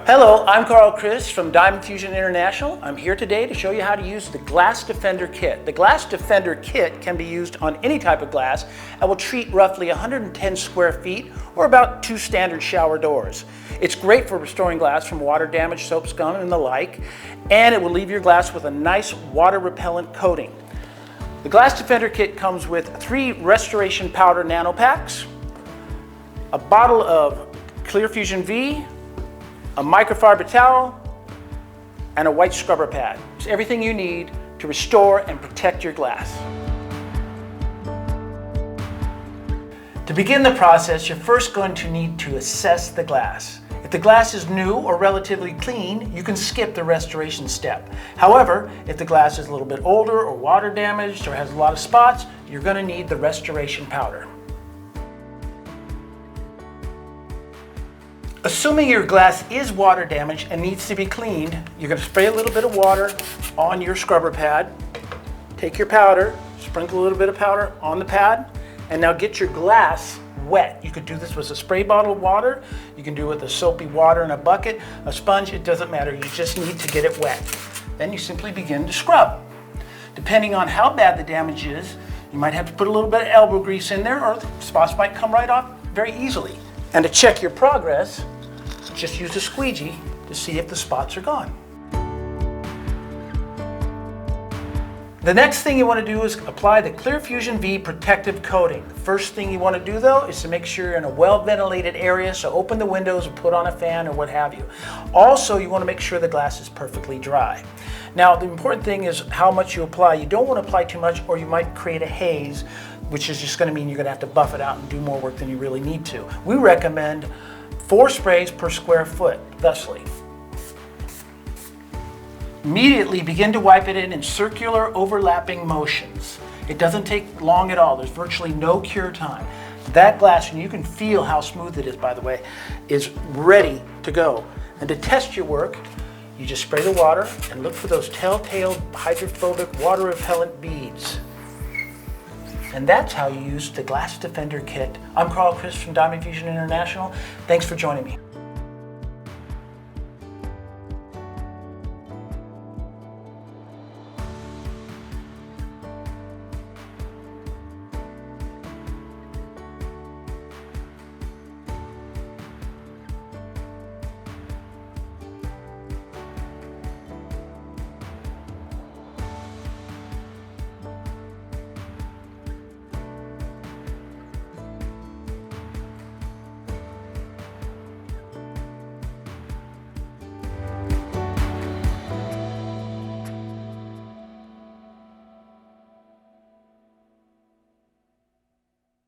Hello, I'm Carl Chris from Diamon-Fusion International. I'm here today to show you how to use the Glass Defender Kit. The Glass Defender Kit can be used on any type of glass and will treat roughly 110 square feet or about 2 standard shower doors. It's great for restoring glass from water damage, soap, scum, and the like, and it will leave your glass with a nice water-repellent coating. The Glass Defender Kit comes with 3 restoration powder nano packs, a bottle of Clear Fusion V, a microfiber towel, and a white scrubber pad. It's everything you need to restore and protect your glass. To begin the process, you're first going to need to assess the glass. If the glass is new or relatively clean, you can skip the restoration step. However, if the glass is a little bit older or water damaged or has a lot of spots, you're going to need the restoration powder. Assuming your glass is water damaged and needs to be cleaned, you're going to spray a little bit of water on your scrubber pad. Take your powder, sprinkle a little bit of powder on the pad, and now get your glass wet. You could do this with a spray bottle of water, you can do it with a soapy water in a bucket, a sponge, it doesn't matter, you just need to get it wet. Then you simply begin to scrub. Depending on how bad the damage is, you might have to put a little bit of elbow grease in there, or spots might come right off very easily. And to check your progress, just use a squeegee to see if the spots are gone. The next thing you want to do is apply the Clear Fusion V protective coating. The first thing you want to do though is to make sure you're in a well-ventilated area, so open the windows or put on a fan or what have you. Also, you want to make sure the glass is perfectly dry. Now, the important thing is how much you apply. You don't want to apply too much or you might create a haze, which is just going to mean you're going to have to buff it out and do more work than you really need to. We recommend 4 sprays per square foot, thusly. Immediately begin to wipe it in circular overlapping motions. It doesn't take long at all. There's virtually no cure time. That glass, and you can feel how smooth it is, by the way, is ready to go. And to test your work, you just spray the water and look for those telltale hydrophobic water repellent beads. And that's how you use the Glass Defender Kit. I'm Carl Chris from Diamon-Fusion International. Thanks for joining me.